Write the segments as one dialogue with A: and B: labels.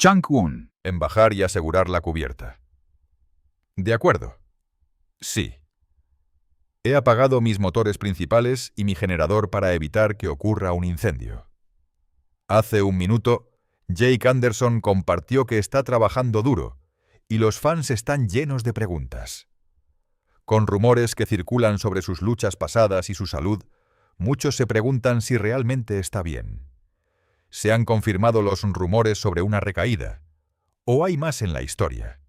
A: Chang-un.
B: En bajar y asegurar la cubierta. De acuerdo. Sí. He apagado mis motores principales y mi generador para evitar que ocurra un incendio. Hace un minuto, Jake Anderson compartió que está trabajando duro y los fans están llenos de preguntas. Con rumores que circulan sobre sus luchas pasadas y su salud, muchos se preguntan si realmente está bien. ¿Se han confirmado los rumores sobre una recaída? ¿O hay más en la historia?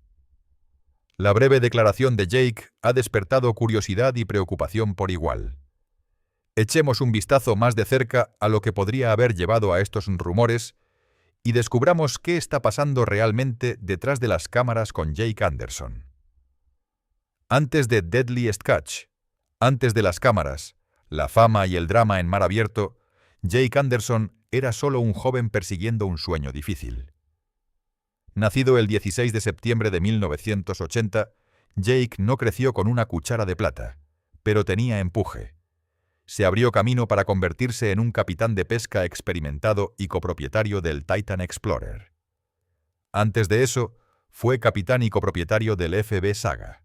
B: La breve declaración de Jake ha despertado curiosidad y preocupación por igual. Echemos un vistazo más de cerca a lo que podría haber llevado a estos rumores y descubramos qué está pasando realmente detrás de las cámaras con Jake Anderson. Antes de Deadliest Catch, antes de las cámaras, la fama y el drama en mar abierto, Jake Anderson era solo un joven persiguiendo un sueño difícil. Nacido el 16 de septiembre de 1980, Jake no creció con una cuchara de plata, pero tenía empuje. Se abrió camino para convertirse en un capitán de pesca experimentado y copropietario del Titan Explorer. Antes de eso, fue capitán y copropietario del FB Saga.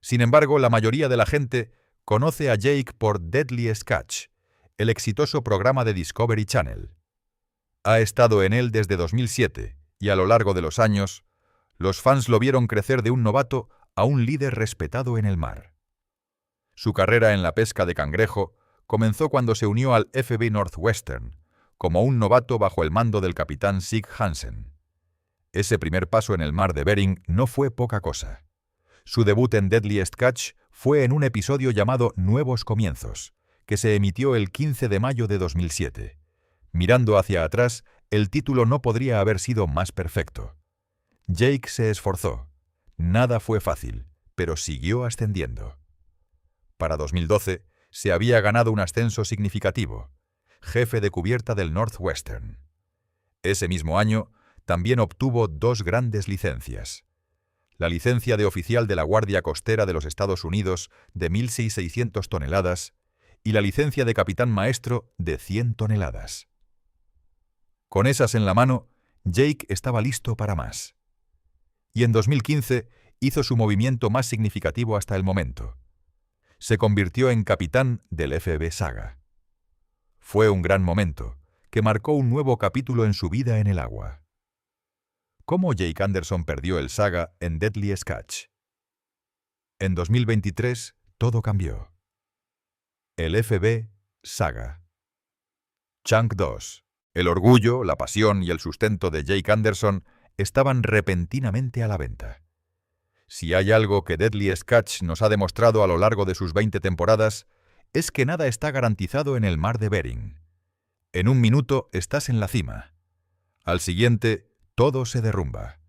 B: Sin embargo, la mayoría de la gente conoce a Jake por Deadliest Catch, el exitoso programa de Discovery Channel. Ha estado en él desde 2007 y a lo largo de los años, los fans lo vieron crecer de un novato a un líder respetado en el mar. Su carrera en la pesca de cangrejo comenzó cuando se unió al FB Northwestern, como un novato bajo el mando del capitán Sig Hansen. Ese primer paso en el mar de Bering no fue poca cosa. Su debut en Deadliest Catch fue en un episodio llamado Nuevos Comienzos, que se emitió el 15 de mayo de 2007. Mirando hacia atrás, el título no podría haber sido más perfecto. Jake se esforzó. Nada fue fácil, pero siguió ascendiendo. Para 2012, se había ganado un ascenso significativo, jefe de cubierta del Northwestern. Ese mismo año, también obtuvo dos grandes licencias. La licencia de oficial de la Guardia Costera de los Estados Unidos de 1.600 toneladas y la licencia de capitán maestro de 100 toneladas. Con esas en la mano, Jake estaba listo para más. Y en 2015 hizo su movimiento más significativo hasta el momento. Se convirtió en capitán del FB Saga. Fue un gran momento, que marcó un nuevo capítulo en su vida en el agua. ¿Cómo Jake Anderson perdió el Saga en Deadliest Catch? En 2023, todo cambió. El FB Saga. Chunk 2. El orgullo, la pasión y el sustento de Jake Anderson estaban repentinamente a la venta. Si hay algo que Deadliest Catch nos ha demostrado a lo largo de sus 20 temporadas, es que nada está garantizado en el mar de Bering. En un minuto estás en la cima. Al siguiente, todo se derrumba.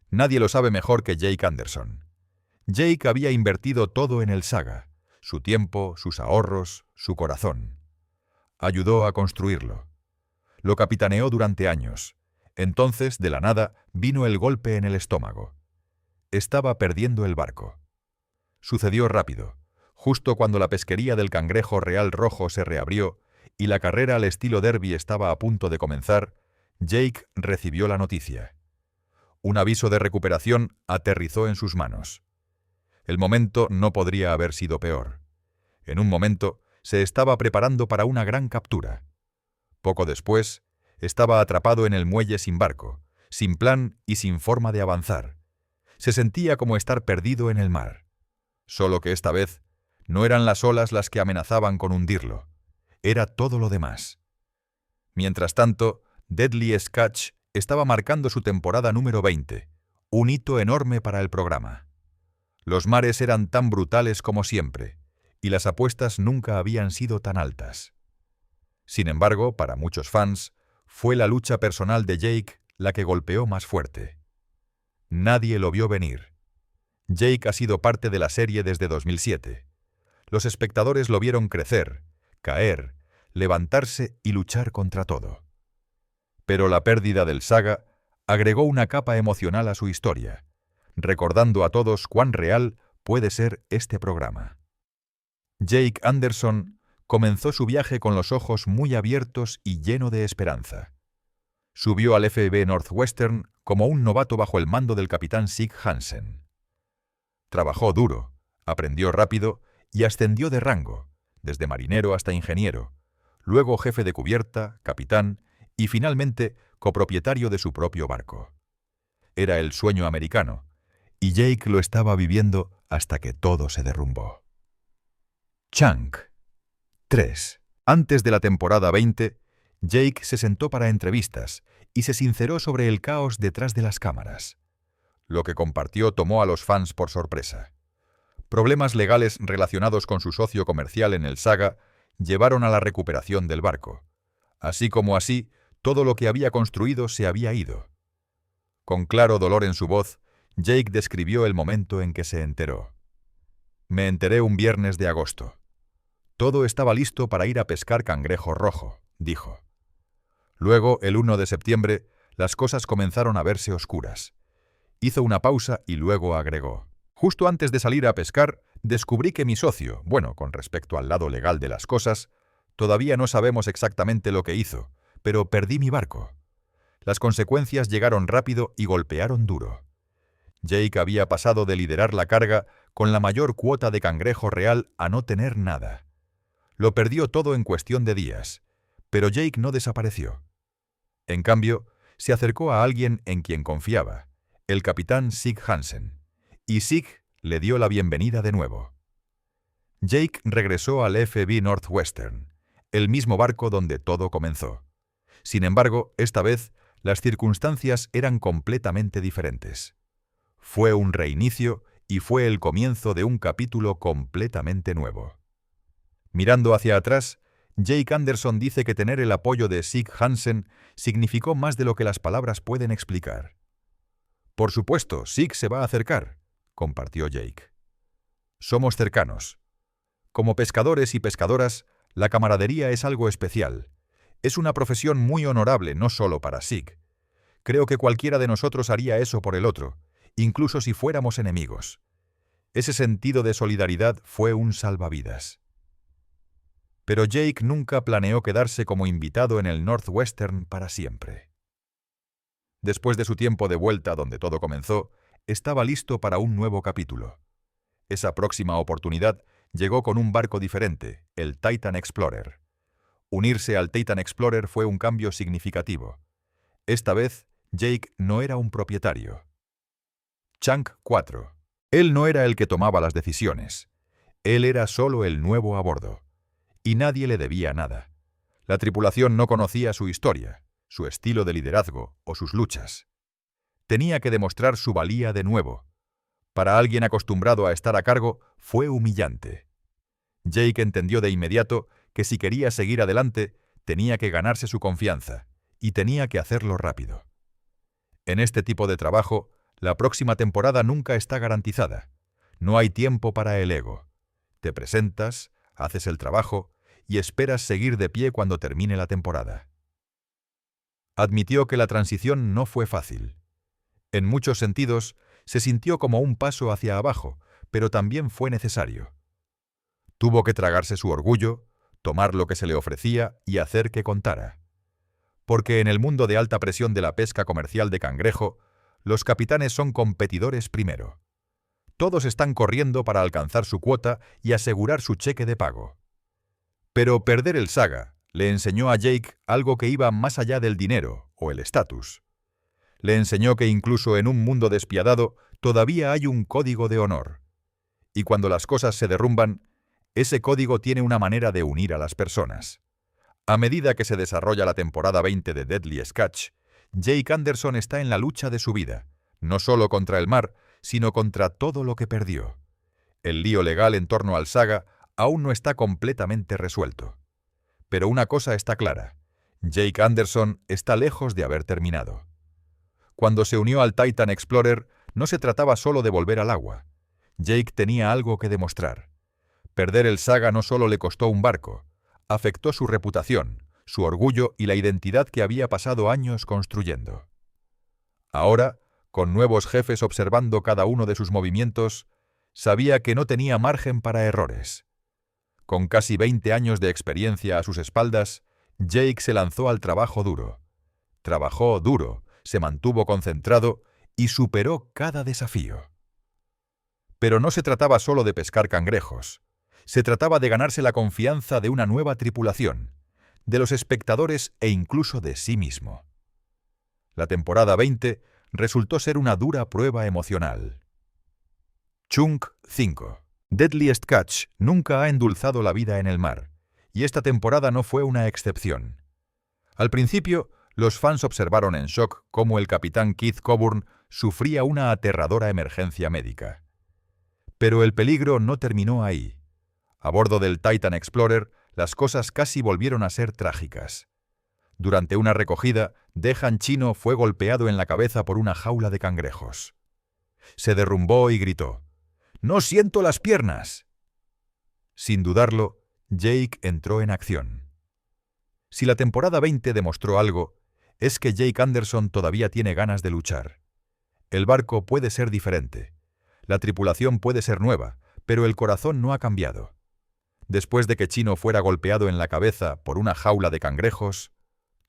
B: Nadie lo sabe mejor que Jake Anderson. Jake había invertido todo en el Saga, su tiempo, sus ahorros, su corazón. Ayudó a construirlo. Lo capitaneó durante años. Entonces, de la nada, vino el golpe en el estómago. Estaba perdiendo el barco. Sucedió rápido, justo cuando la pesquería del cangrejo real rojo se reabrió y la carrera al estilo derby estaba a punto de comenzar, Jake recibió la noticia. Un aviso de recuperación aterrizó en sus manos. El momento no podría haber sido peor. En un momento, se estaba preparando para una gran captura. Poco después, estaba atrapado en el muelle sin barco, sin plan y sin forma de avanzar. Se sentía como estar perdido en el mar. Solo que esta vez, no eran las olas las que amenazaban con hundirlo. Era todo lo demás. Mientras tanto, Deadliest Catch estaba marcando su temporada número 20, un hito enorme para el programa. Los mares eran tan brutales como siempre, y las apuestas nunca habían sido tan altas. Sin embargo, para muchos fans, fue la lucha personal de Jake la que golpeó más fuerte. Nadie lo vio venir. Jake ha sido parte de la serie desde 2007. Los espectadores lo vieron crecer, caer, levantarse y luchar contra todo. Pero la pérdida del Saga agregó una capa emocional a su historia, recordando a todos cuán real puede ser este programa. Jake Anderson comenzó su viaje con los ojos muy abiertos y lleno de esperanza. Subió al FV Northwestern como un novato bajo el mando del capitán Sig Hansen. Trabajó duro, aprendió rápido y ascendió de rango, desde marinero hasta ingeniero, luego jefe de cubierta, capitán y finalmente copropietario de su propio barco. Era el sueño americano, y Jake lo estaba viviendo hasta que todo se derrumbó. Chunk 3. Antes de la temporada 20, Jake se sentó para entrevistas y se sinceró sobre el caos detrás de las cámaras. Lo que compartió tomó a los fans por sorpresa. Problemas legales relacionados con su socio comercial en el Saga llevaron a la recuperación del barco. Así, todo lo que había construido se había ido. Con claro dolor en su voz, Jake describió el momento en que se enteró. Me enteré un viernes de agosto. Todo estaba listo para ir a pescar cangrejo rojo, dijo. Luego, el 1 de septiembre, las cosas comenzaron a verse oscuras. Hizo una pausa y luego agregó. Justo antes de salir a pescar, descubrí que mi socio, con respecto al lado legal de las cosas, todavía no sabemos exactamente lo que hizo, pero perdí mi barco. Las consecuencias llegaron rápido y golpearon duro. Jake había pasado de liderar la carga con la mayor cuota de cangrejo real a no tener nada. Lo perdió todo en cuestión de días, pero Jake no desapareció. En cambio, se acercó a alguien en quien confiaba, el capitán Sig Hansen, y Sig le dio la bienvenida de nuevo. Jake regresó al FV Northwestern, el mismo barco donde todo comenzó. Sin embargo, esta vez, las circunstancias eran completamente diferentes. Fue un reinicio y fue el comienzo de un capítulo completamente nuevo. Mirando hacia atrás, Jake Anderson dice que tener el apoyo de Sig Hansen significó más de lo que las palabras pueden explicar. Por supuesto, Sig se va a acercar, compartió Jake. Somos cercanos. Como pescadores y pescadoras, la camaradería es algo especial. Es una profesión muy honorable no solo para Sig. Creo que cualquiera de nosotros haría eso por el otro, incluso si fuéramos enemigos. Ese sentido de solidaridad fue un salvavidas. Pero Jake nunca planeó quedarse como invitado en el Northwestern para siempre. Después de su tiempo de vuelta donde todo comenzó, estaba listo para un nuevo capítulo. Esa próxima oportunidad llegó con un barco diferente, el Titan Explorer. Unirse al Titan Explorer fue un cambio significativo. Esta vez, Jake no era un propietario. Chunk 4. Él no era el que tomaba las decisiones. Él era solo el nuevo a bordo. Y nadie le debía nada. La tripulación no conocía su historia, su estilo de liderazgo o sus luchas. Tenía que demostrar su valía de nuevo. Para alguien acostumbrado a estar a cargo, fue humillante. Jake entendió de inmediato que si quería seguir adelante, tenía que ganarse su confianza, y tenía que hacerlo rápido. En este tipo de trabajo, la próxima temporada nunca está garantizada. No hay tiempo para el ego. Te presentas, haces el trabajo y esperas seguir de pie cuando termine la temporada. Admitió que la transición no fue fácil. En muchos sentidos, se sintió como un paso hacia abajo, pero también fue necesario. Tuvo que tragarse su orgullo, tomar lo que se le ofrecía y hacer que contara. Porque en el mundo de alta presión de la pesca comercial de cangrejo, los capitanes son competidores primero. Todos están corriendo para alcanzar su cuota y asegurar su cheque de pago. Pero perder el Saga le enseñó a Jake algo que iba más allá del dinero o el estatus. Le enseñó que incluso en un mundo despiadado todavía hay un código de honor. Y cuando las cosas se derrumban, ese código tiene una manera de unir a las personas. A medida que se desarrolla la temporada 20 de Deadliest Catch, Jake Anderson está en la lucha de su vida, no solo contra el mar, sino contra todo lo que perdió. El lío legal en torno al Saga aún no está completamente resuelto. Pero una cosa está clara, Jake Anderson está lejos de haber terminado. Cuando se unió al Titan Explorer, no se trataba solo de volver al agua. Jake tenía algo que demostrar. Perder el Saga no solo le costó un barco, afectó su reputación, su orgullo y la identidad que había pasado años construyendo. Ahora, con nuevos jefes observando cada uno de sus movimientos, sabía que no tenía margen para errores. Con casi 20 años de experiencia a sus espaldas, Jake se lanzó al trabajo duro. Trabajó duro, se mantuvo concentrado y superó cada desafío. Pero no se trataba solo de pescar cangrejos. Se trataba de ganarse la confianza de una nueva tripulación, de los espectadores e incluso de sí mismo. La temporada 20 resultó ser una dura prueba emocional. Chunk 5. Deadliest Catch nunca ha endulzado la vida en el mar, y esta temporada no fue una excepción. Al principio, los fans observaron en shock cómo el capitán Keith Coburn sufría una aterradora emergencia médica. Pero el peligro no terminó ahí. A bordo del Titan Explorer, las cosas casi volvieron a ser trágicas. Durante una recogida, Dejan Chino fue golpeado en la cabeza por una jaula de cangrejos. Se derrumbó y gritó: «¡No siento las piernas!». Sin dudarlo, Jake entró en acción. Si la temporada 20 demostró algo, es que Jake Anderson todavía tiene ganas de luchar. El barco puede ser diferente. La tripulación puede ser nueva, pero el corazón no ha cambiado. Después de que Chino fuera golpeado en la cabeza por una jaula de cangrejos,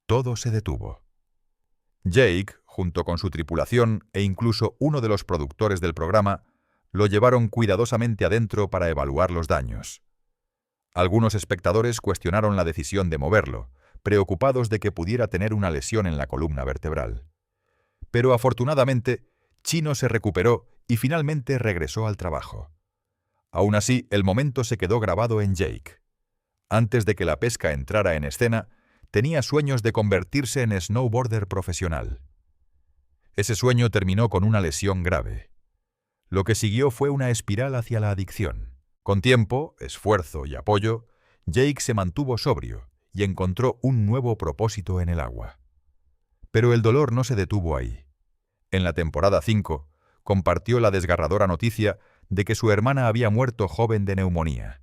B: todo se detuvo. Jake, junto con su tripulación e incluso uno de los productores del programa, lo llevaron cuidadosamente adentro para evaluar los daños. Algunos espectadores cuestionaron la decisión de moverlo, preocupados de que pudiera tener una lesión en la columna vertebral. Pero afortunadamente, Chino se recuperó y finalmente regresó al trabajo. Aún así, el momento se quedó grabado en Jake. Antes de que la pesca entrara en escena, tenía sueños de convertirse en snowboarder profesional. Ese sueño terminó con una lesión grave. Lo que siguió fue una espiral hacia la adicción. Con tiempo, esfuerzo y apoyo, Jake se mantuvo sobrio y encontró un nuevo propósito en el agua. Pero el dolor no se detuvo ahí. En la temporada 5, compartió la desgarradora noticia de que su hermana había muerto joven de neumonía.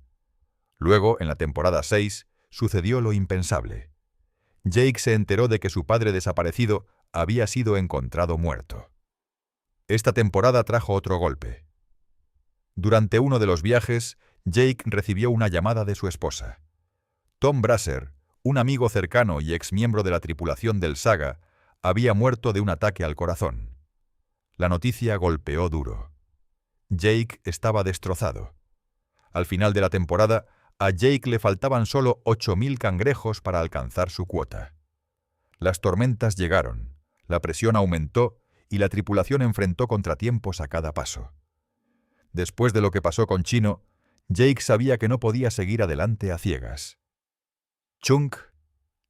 B: Luego, en la temporada 6, sucedió lo impensable. Jake se enteró de que su padre desaparecido había sido encontrado muerto. Esta temporada trajo otro golpe. Durante uno de los viajes, Jake recibió una llamada de su esposa. Tom Brasser, un amigo cercano y exmiembro de la tripulación del Saga, había muerto de un ataque al corazón. La noticia golpeó duro. Jake estaba destrozado. Al final de la temporada, a Jake le faltaban solo 8.000 cangrejos para alcanzar su cuota. Las tormentas llegaron, la presión aumentó y la tripulación enfrentó contratiempos a cada paso. Después de lo que pasó con Chino, Jake sabía que no podía seguir adelante a ciegas. Chunk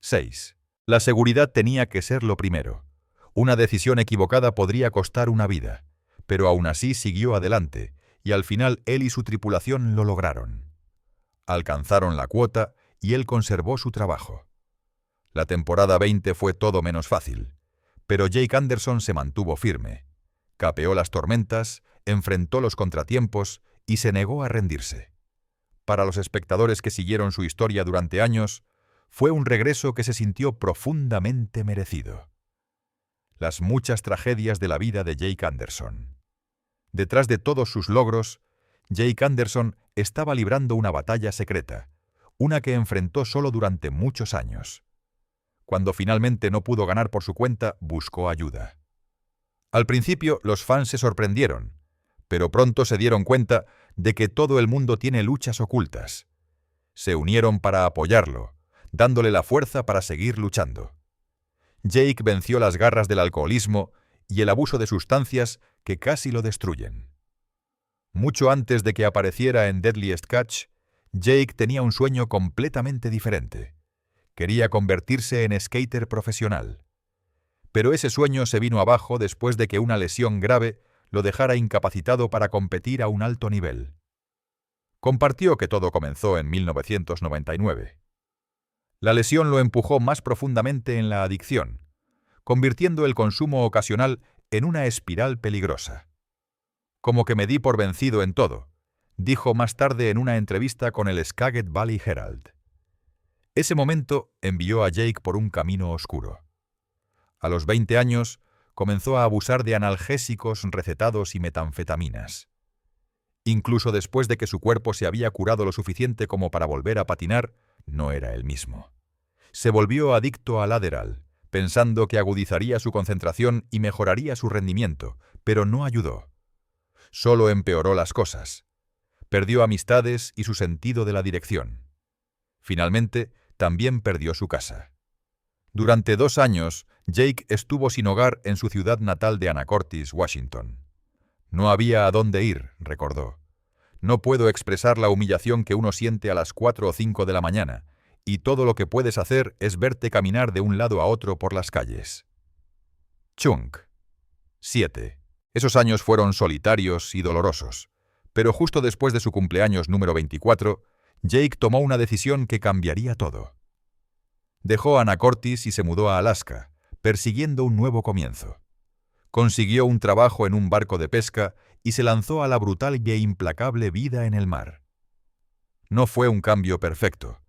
B: 6. La seguridad tenía que ser lo primero. Una decisión equivocada podría costar una vida, pero aún así siguió adelante, y al final él y su tripulación lo lograron. Alcanzaron la cuota y él conservó su trabajo. La temporada 20 fue todo menos fácil, pero Jake Anderson se mantuvo firme. Capeó las tormentas, enfrentó los contratiempos y se negó a rendirse. Para los espectadores que siguieron su historia durante años, fue un regreso que se sintió profundamente merecido. Las muchas tragedias de la vida de Jake Anderson. Detrás de todos sus logros, Jake Anderson estaba librando una batalla secreta, una que enfrentó solo durante muchos años. Cuando finalmente no pudo ganar por su cuenta, buscó ayuda. Al principio, los fans se sorprendieron, pero pronto se dieron cuenta de que todo el mundo tiene luchas ocultas. Se unieron para apoyarlo, dándole la fuerza para seguir luchando. Jake venció las garras del alcoholismo y el abuso de sustancias que casi lo destruyen. Mucho antes de que apareciera en Deadliest Catch, Jake tenía un sueño completamente diferente. Quería convertirse en skater profesional. Pero ese sueño se vino abajo después de que una lesión grave lo dejara incapacitado para competir a un alto nivel. Compartió que todo comenzó en 1999. La lesión lo empujó más profundamente en la adicción, convirtiendo el consumo ocasional en una espiral peligrosa. «Como que me di por vencido en todo», dijo más tarde en una entrevista con el Skagit Valley Herald. Ese momento envió a Jake por un camino oscuro. A los 20 años, comenzó a abusar de analgésicos recetados y metanfetaminas. Incluso después de que su cuerpo se había curado lo suficiente como para volver a patinar, no era el mismo. Se volvió adicto al Adderall, pensando que agudizaría su concentración y mejoraría su rendimiento, pero no ayudó. Solo empeoró las cosas. Perdió amistades y su sentido de la dirección. Finalmente, también perdió su casa. Durante 2 años, Jake estuvo sin hogar en su ciudad natal de Anacortes, Washington. No había a dónde ir, recordó. No puedo expresar la humillación que uno siente a las 4 o 5 de la mañana, y todo lo que puedes hacer es verte caminar de un lado a otro por las calles. Chunk. 7. Esos años fueron solitarios y dolorosos, pero justo después de su cumpleaños número 24, Jake tomó una decisión que cambiaría todo. Dejó Anacortes y se mudó a Alaska, persiguiendo un nuevo comienzo. Consiguió un trabajo en un barco de pesca y se lanzó a la brutal e implacable vida en el mar. No fue un cambio perfecto.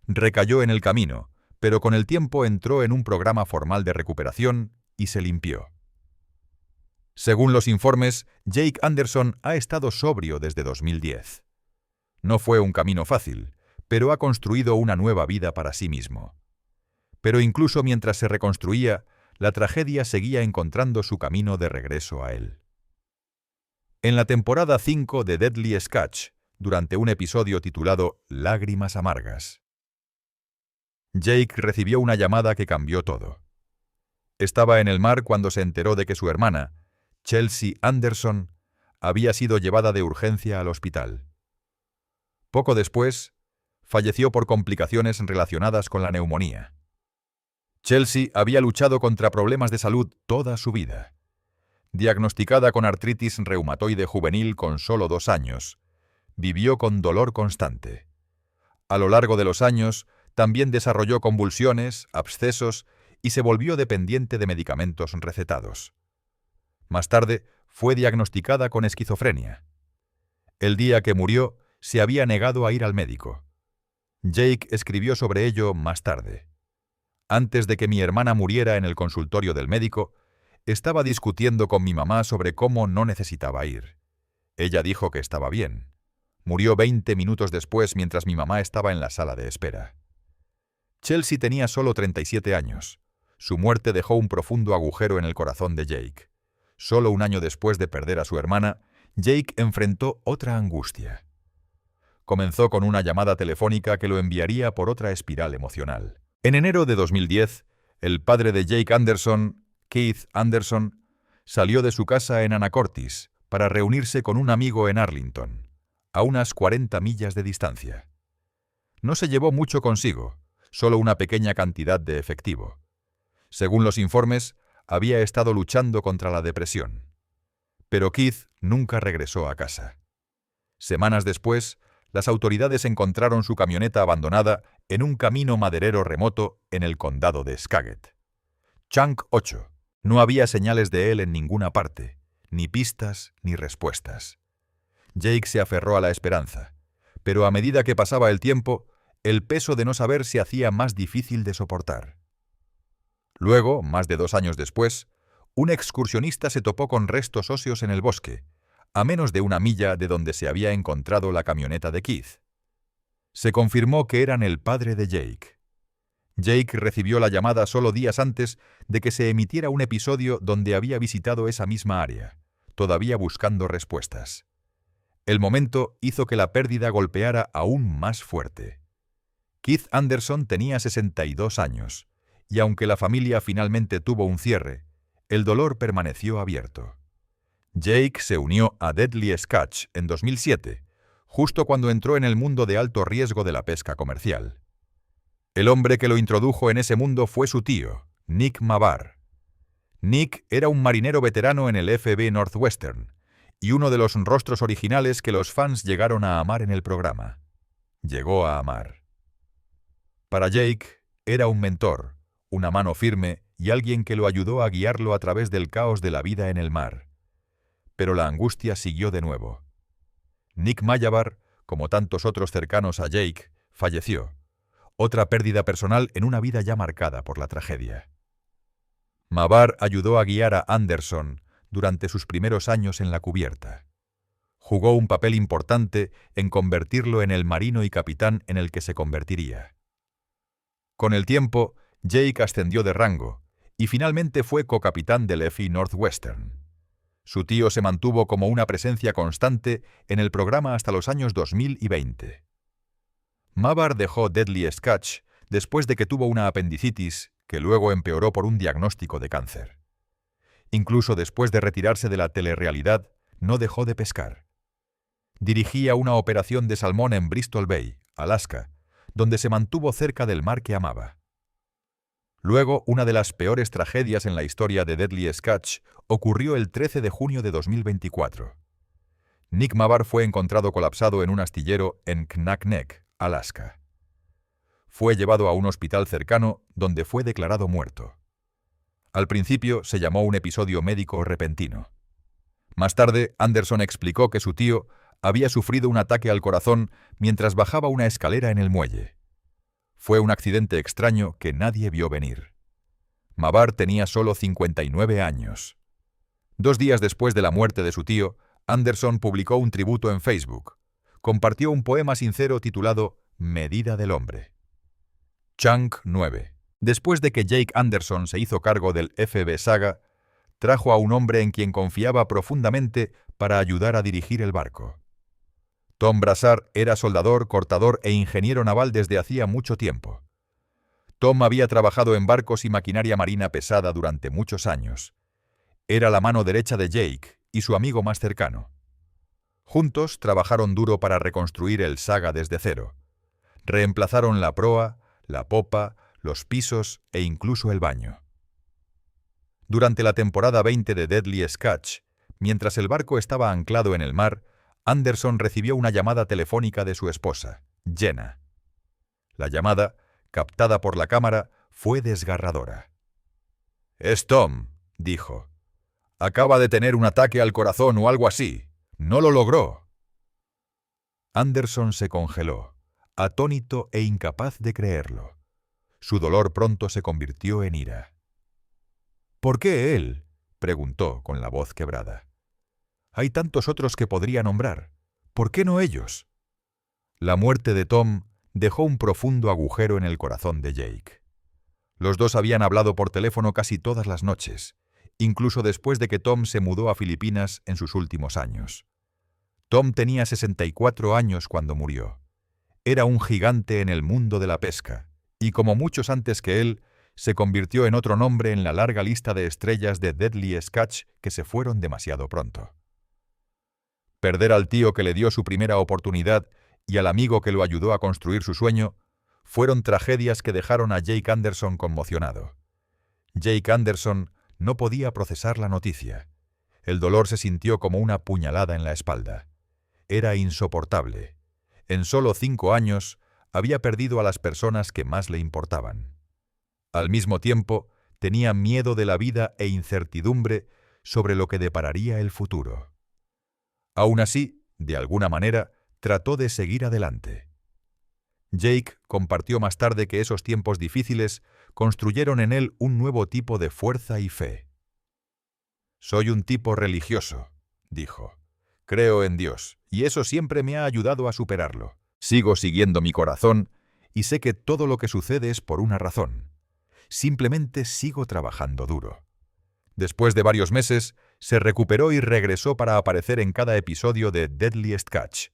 B: Recayó en el camino, pero con el tiempo entró en un programa formal de recuperación y se limpió. Según los informes, Jake Anderson ha estado sobrio desde 2010. No fue un camino fácil, pero ha construido una nueva vida para sí mismo. Pero incluso mientras se reconstruía, la tragedia seguía encontrando su camino de regreso a él. En la temporada 5 de Deadly Catch, durante un episodio titulado Lágrimas amargas, Jake recibió una llamada que cambió todo. Estaba en el mar cuando se enteró de que su hermana, Chelsea Anderson, había sido llevada de urgencia al hospital. Poco después, falleció por complicaciones relacionadas con la neumonía. Chelsea había luchado contra problemas de salud toda su vida. Diagnosticada con artritis reumatoide juvenil con solo 2 años, vivió con dolor constante. A lo largo de los años, también desarrolló convulsiones, abscesos y se volvió dependiente de medicamentos recetados. Más tarde, fue diagnosticada con esquizofrenia. El día que murió, se había negado a ir al médico. Jake escribió sobre ello más tarde. Antes de que mi hermana muriera en el consultorio del médico, estaba discutiendo con mi mamá sobre cómo no necesitaba ir. Ella dijo que estaba bien. Murió 20 minutos después mientras mi mamá estaba en la sala de espera. Chelsea tenía solo 37 años. Su muerte dejó un profundo agujero en el corazón de Jake. Solo un año después de perder a su hermana, Jake enfrentó otra angustia. Comenzó con una llamada telefónica que lo enviaría por otra espiral emocional. En enero de 2010, el padre de Jake Anderson, Keith Anderson, salió de su casa en Anacortes para reunirse con un amigo en Arlington, a unas 40 millas de distancia. No se llevó mucho consigo, solo una pequeña cantidad de efectivo. Según los informes, había estado luchando contra la depresión. Pero Keith nunca regresó a casa. Semanas después, las autoridades encontraron su camioneta abandonada en un camino maderero remoto en el condado de Skagit. Chunk 8. No había señales de él en ninguna parte, ni pistas ni respuestas. Jake se aferró a la esperanza, pero a medida que pasaba el tiempo, el peso de no saber se hacía más difícil de soportar. Luego, más de 2 años después, un excursionista se topó con restos óseos en el bosque, a menos de 1 milla de donde se había encontrado la camioneta de Keith. Se confirmó que eran el padre de Jake. Jake recibió la llamada solo días antes de que se emitiera un episodio donde había visitado esa misma área, todavía buscando respuestas. El momento hizo que la pérdida golpeara aún más fuerte. Keith Anderson tenía 62 años, y aunque la familia finalmente tuvo un cierre, el dolor permaneció abierto. Jake se unió a Deadly Catch en 2007, justo cuando entró en el mundo de alto riesgo de la pesca comercial. El hombre que lo introdujo en ese mundo fue su tío, Nick Mabar. Nick era un marinero veterano en el FB Northwestern y uno de los rostros originales que los fans llegaron a amar en el programa. Llegó a amar. Para Jake, era un mentor, una mano firme y alguien que lo ayudó a guiarlo a través del caos de la vida en el mar. Pero la angustia siguió de nuevo. Nick Mayabar, como tantos otros cercanos a Jake, falleció. Otra pérdida personal en una vida ya marcada por la tragedia. Mabar ayudó a guiar a Anderson durante sus primeros años en la cubierta. Jugó un papel importante en convertirlo en el marino y capitán en el que se convertiría. Con el tiempo, Jake ascendió de rango y finalmente fue cocapitán del FI Northwestern. Su tío se mantuvo como una presencia constante en el programa hasta los años 2020. Mabar dejó Deadly Catch después de que tuvo una apendicitis que luego empeoró por un diagnóstico de cáncer. Incluso después de retirarse de la telerrealidad, no dejó de pescar. Dirigía una operación de salmón en Bristol Bay, Alaska, donde se mantuvo cerca del mar que amaba. Luego, una de las peores tragedias en la historia de Deadly Catch ocurrió el 13 de junio de 2024. Nick Mabar fue encontrado colapsado en un astillero en Naknek, Alaska. Fue llevado a un hospital cercano donde fue declarado muerto. Al principio se llamó un episodio médico repentino. Más tarde, Anderson explicó que su tío había sufrido un ataque al corazón mientras bajaba una escalera en el muelle. Fue un accidente extraño que nadie vio venir. Mabar tenía solo 59 años. 2 días después de la muerte de su tío, Anderson publicó un tributo en Facebook. Compartió un poema sincero titulado Medida del hombre. Chunk 9. Después de que Jake Anderson se hizo cargo del FB Saga, trajo a un hombre en quien confiaba profundamente para ayudar a dirigir el barco. Tom Brassard era soldador, cortador e ingeniero naval desde hacía mucho tiempo. Tom había trabajado en barcos y maquinaria marina pesada durante muchos años. Era la mano derecha de Jake y su amigo más cercano. Juntos trabajaron duro para reconstruir el Saga desde cero. Reemplazaron la proa, la popa, los pisos e incluso el baño. Durante la temporada 20 de Deadly Catch, mientras el barco estaba anclado en el mar, Anderson recibió una llamada telefónica de su esposa, Jenna. La llamada, captada por la cámara, fue desgarradora. «Es Tom», dijo. «Acaba de tener un ataque al corazón o algo así. No lo logró». Anderson se congeló, atónito e incapaz de creerlo. Su dolor pronto se convirtió en ira. «¿Por qué él?», preguntó con la voz quebrada. «Hay tantos otros que podría nombrar. ¿Por qué no ellos?». La muerte de Tom dejó un profundo agujero en el corazón de Jake. Los dos habían hablado por teléfono casi todas las noches, incluso después de que Tom se mudó a Filipinas en sus últimos años. Tom tenía 64 años cuando murió. Era un gigante en el mundo de la pesca, y como muchos antes que él, se convirtió en otro nombre en la larga lista de estrellas de Deadly Catch que se fueron demasiado pronto. Perder al tío que le dio su primera oportunidad y al amigo que lo ayudó a construir su sueño fueron tragedias que dejaron a Jake Anderson conmocionado. Jake Anderson no podía procesar la noticia. El dolor se sintió como una puñalada en la espalda. Era insoportable. En solo 5 años había perdido a las personas que más le importaban. Al mismo tiempo, tenía miedo de la vida e incertidumbre sobre lo que depararía el futuro. Aún así, de alguna manera, trató de seguir adelante. Jake compartió más tarde que esos tiempos difíciles construyeron en él un nuevo tipo de fuerza y fe. «Soy un tipo religioso», dijo. «Creo en Dios, y eso siempre me ha ayudado a superarlo. Sigo siguiendo mi corazón y sé que todo lo que sucede es por una razón. Simplemente sigo trabajando duro». Después de varios meses, se recuperó y regresó para aparecer en cada episodio de Deadly Catch.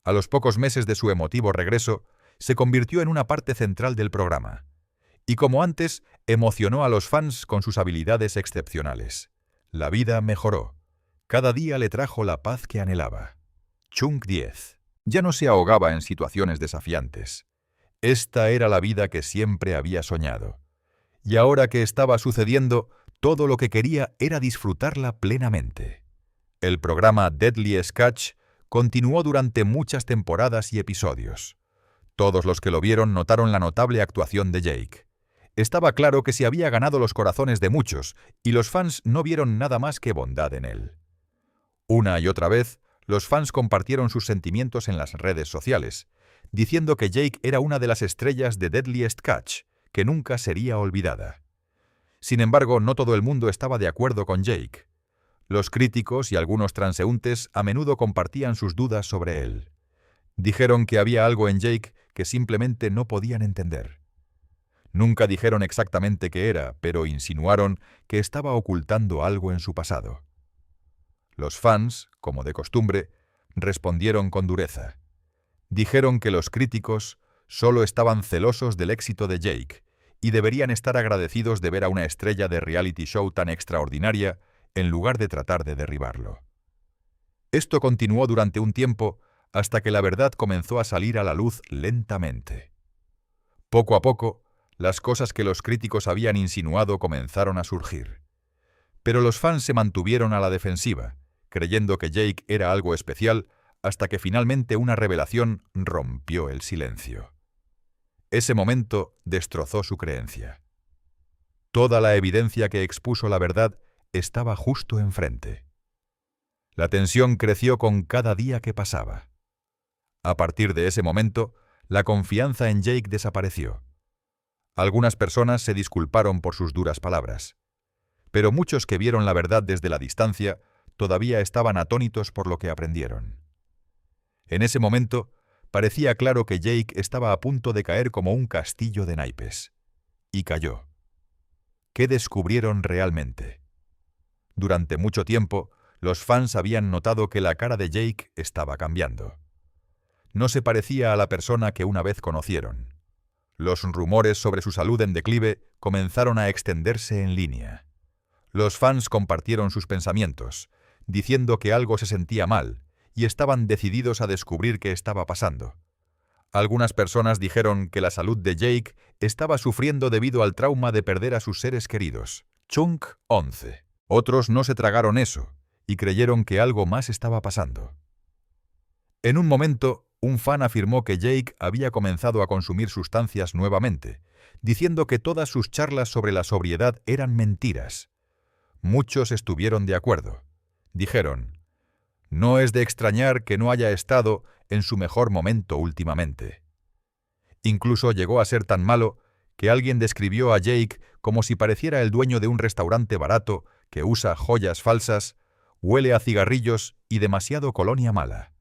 B: A los pocos meses de su emotivo regreso, se convirtió en una parte central del programa. Y como antes, emocionó a los fans con sus habilidades excepcionales. La vida mejoró. Cada día le trajo la paz que anhelaba. Chunk 10. Ya no se ahogaba en situaciones desafiantes. Esta era la vida que siempre había soñado. Y ahora que estaba sucediendo, todo lo que quería era disfrutarla plenamente. El programa Deadly Catch continuó durante muchas temporadas y episodios. Todos los que lo vieron notaron la notable actuación de Jake. Estaba claro que se había ganado los corazones de muchos, y los fans no vieron nada más que bondad en él. Una y otra vez, los fans compartieron sus sentimientos en las redes sociales, diciendo que Jake era una de las estrellas de Deadly Catch, que nunca sería olvidada. Sin embargo, no todo el mundo estaba de acuerdo con Jake. Los críticos y algunos transeúntes a menudo compartían sus dudas sobre él. Dijeron que había algo en Jake que simplemente no podían entender. Nunca dijeron exactamente qué era, pero insinuaron que estaba ocultando algo en su pasado. Los fans, como de costumbre, respondieron con dureza. Dijeron que los críticos solo estaban celosos del éxito de Jake y deberían estar agradecidos de ver a una estrella de reality show tan extraordinaria en lugar de tratar de derribarlo. Esto continuó durante un tiempo hasta que la verdad comenzó a salir a la luz lentamente. Poco a poco, las cosas que los críticos habían insinuado comenzaron a surgir. Pero los fans se mantuvieron a la defensiva, creyendo que Jake era algo especial, hasta que finalmente una revelación rompió el silencio. Ese momento destrozó su creencia. Toda la evidencia que expuso la verdad estaba justo enfrente. La tensión creció con cada día que pasaba. A partir de ese momento, la confianza en Jake desapareció. Algunas personas se disculparon por sus duras palabras, pero muchos que vieron la verdad desde la distancia todavía estaban atónitos por lo que aprendieron. En ese momento, parecía claro que Jake estaba a punto de caer como un castillo de naipes. Y cayó. ¿Qué descubrieron realmente? Durante mucho tiempo, los fans habían notado que la cara de Jake estaba cambiando. No se parecía a la persona que una vez conocieron. Los rumores sobre su salud en declive comenzaron a extenderse en línea. Los fans compartieron sus pensamientos, diciendo que algo se sentía mal, y estaban decididos a descubrir qué estaba pasando. Algunas personas dijeron que la salud de Jake estaba sufriendo debido al trauma de perder a sus seres queridos. Chunk 11. Otros no se tragaron eso, y creyeron que algo más estaba pasando. En un momento, un fan afirmó que Jake había comenzado a consumir sustancias nuevamente, diciendo que todas sus charlas sobre la sobriedad eran mentiras. Muchos estuvieron de acuerdo. Dijeron: no es de extrañar que no haya estado en su mejor momento últimamente. Incluso llegó a ser tan malo que alguien describió a Jake como si pareciera el dueño de un restaurante barato que usa joyas falsas, huele a cigarrillos y demasiado colonia mala.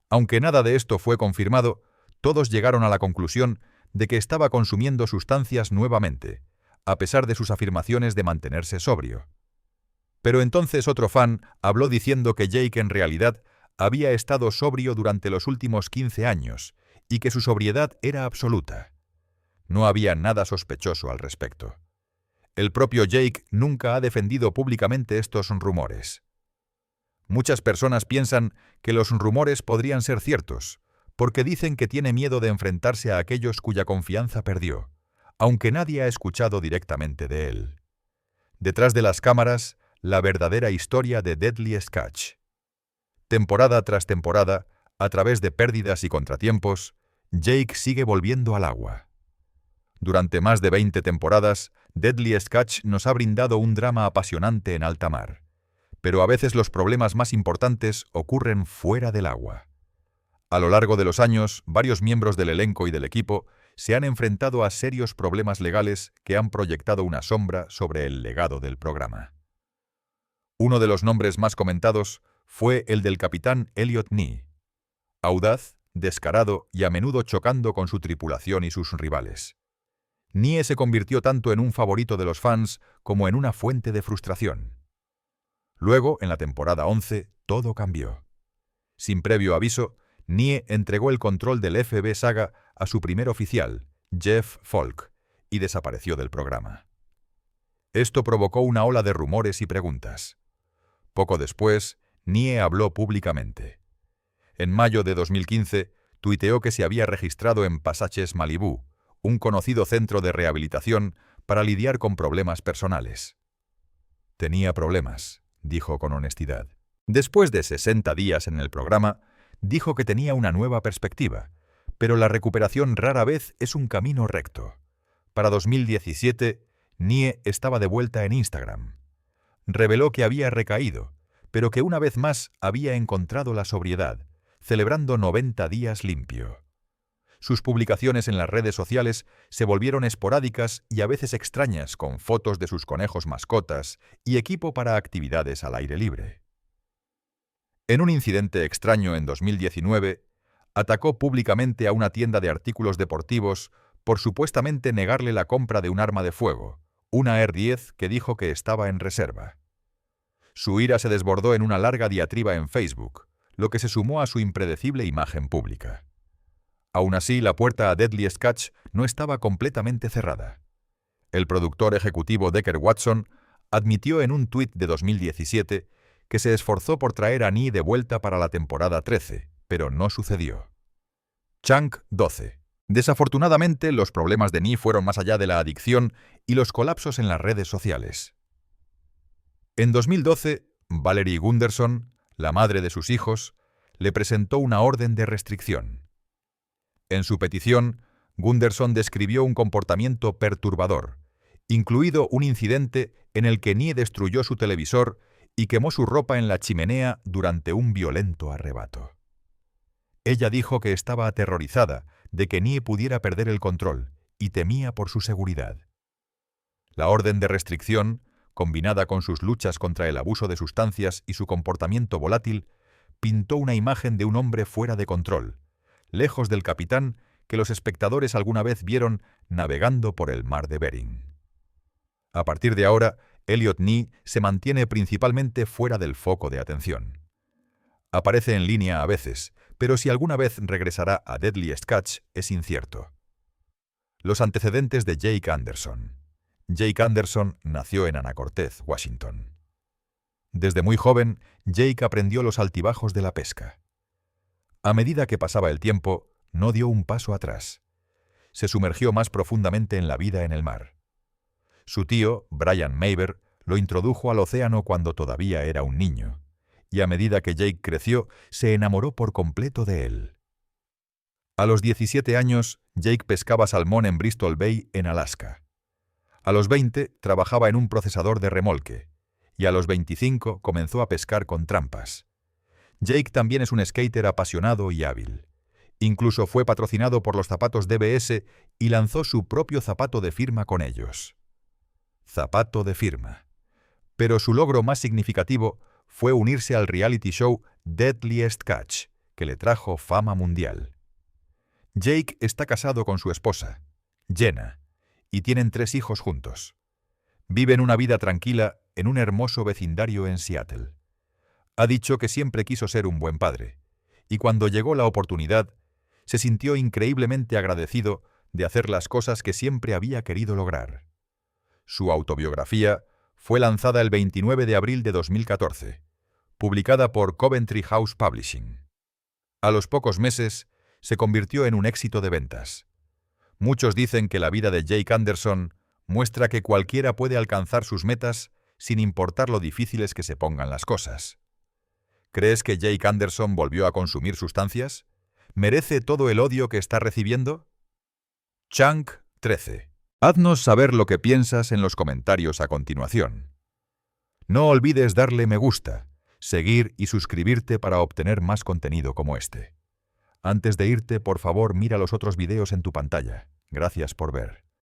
B: Aunque nada de esto fue confirmado, todos llegaron a la conclusión de que estaba consumiendo sustancias nuevamente, a pesar de sus afirmaciones de mantenerse sobrio. Pero entonces otro fan habló diciendo que Jake en realidad había estado sobrio durante los últimos 15 años y que su sobriedad era absoluta. No había nada sospechoso al respecto. El propio Jake nunca ha defendido públicamente estos rumores. Muchas personas piensan que los rumores podrían ser ciertos, porque dicen que tiene miedo de enfrentarse a aquellos cuya confianza perdió, aunque nadie ha escuchado directamente de él. Detrás de las cámaras, la verdadera historia de Deadly Sketch. Temporada tras temporada, a través de pérdidas y contratiempos, Jake sigue volviendo al agua. Durante más de 20 temporadas, Deadly Sketch nos ha brindado un drama apasionante en alta mar. Pero a veces los problemas más importantes ocurren fuera del agua. A lo largo de los años, varios miembros del elenco y del equipo se han enfrentado a serios problemas legales que han proyectado una sombra sobre el legado del programa. Uno de los nombres más comentados fue el del capitán Elliot Ney. Audaz, descarado y a menudo chocando con su tripulación y sus rivales. Nie se convirtió tanto en un favorito de los fans como en una fuente de frustración. Luego, en la temporada 11, todo cambió. Sin previo aviso, Nie entregó el control del FB Saga a su primer oficial, Jeff Falk, y desapareció del programa. Esto provocó una ola de rumores y preguntas. Poco después, Nie habló públicamente. En mayo de 2015, tuiteó que se había registrado en Passages Malibu, un conocido centro de rehabilitación para lidiar con problemas personales. Tenía problemas, dijo con honestidad. Después de 60 días en el programa, dijo que tenía una nueva perspectiva, pero la recuperación rara vez es un camino recto. Para 2017, Nie estaba de vuelta en Instagram. Reveló que había recaído, pero que una vez más había encontrado la sobriedad, celebrando 90 días limpio. Sus publicaciones en las redes sociales se volvieron esporádicas y a veces extrañas, con fotos de sus conejos mascotas y equipo para actividades al aire libre. En un incidente extraño en 2019, atacó públicamente a una tienda de artículos deportivos por supuestamente negarle la compra de un arma de fuego, una AR-10 que dijo que estaba en reserva. Su ira se desbordó en una larga diatriba en Facebook, lo que se sumó a su impredecible imagen pública. Aún así, la puerta a Deadliest Catch no estaba completamente cerrada. El productor ejecutivo Decker Watson admitió en un tuit de 2017 que se esforzó por traer a Nee de vuelta para la temporada 13, pero no sucedió. Chunk 12. Desafortunadamente, los problemas de Nee fueron más allá de la adicción y los colapsos en las redes sociales. En 2012, Valerie Gunderson, la madre de sus hijos, le presentó una orden de restricción. En su petición, Gunderson describió un comportamiento perturbador, incluido un incidente en el que Nee destruyó su televisor y quemó su ropa en la chimenea durante un violento arrebato. Ella dijo que estaba aterrorizada de que Nee pudiera perder el control y temía por su seguridad. La orden de restricción, combinada con sus luchas contra el abuso de sustancias y su comportamiento volátil, pintó una imagen de un hombre fuera de control, lejos del capitán que los espectadores alguna vez vieron navegando por el mar de Bering. A partir de ahora, Elliot Nee se mantiene principalmente fuera del foco de atención. Aparece en línea a veces, pero si alguna vez regresará a Deadliest Catch es incierto. Los antecedentes de Jake Anderson. Jake Anderson nació en Anacortez, Washington. Desde muy joven, Jake aprendió los altibajos de la pesca. A medida que pasaba el tiempo, no dio un paso atrás. Se sumergió más profundamente en la vida en el mar. Su tío, Brian Maver, lo introdujo al océano cuando todavía era un niño, y a medida que Jake creció, se enamoró por completo de él. A los 17 años, Jake pescaba salmón en Bristol Bay, en Alaska. A los 20, trabajaba en un procesador de remolque, y a los 25 comenzó a pescar con trampas. Jake también es un skater apasionado y hábil. Incluso fue patrocinado por los zapatos DBS y lanzó su propio zapato de firma con ellos. Zapato de firma. Pero su logro más significativo fue unirse al reality show Deadliest Catch, que le trajo fama mundial. Jake está casado con su esposa, Jenna, y tienen 3 hijos juntos. Viven una vida tranquila en un hermoso vecindario en Seattle. Ha dicho que siempre quiso ser un buen padre, y cuando llegó la oportunidad, se sintió increíblemente agradecido de hacer las cosas que siempre había querido lograr. Su autobiografía fue lanzada el 29 de abril de 2014, publicada por Coventry House Publishing. A los pocos meses, se convirtió en un éxito de ventas. Muchos dicen que la vida de Jake Anderson muestra que cualquiera puede alcanzar sus metas sin importar lo difíciles que se pongan las cosas. ¿Crees que Jake Anderson volvió a consumir sustancias? ¿Merece todo el odio que está recibiendo? Chunk 13. Haznos saber lo que piensas en los comentarios a continuación. No olvides darle me gusta, seguir y suscribirte para obtener más contenido como este. Antes de irte, por favor, mira los otros videos en tu pantalla. Gracias por ver.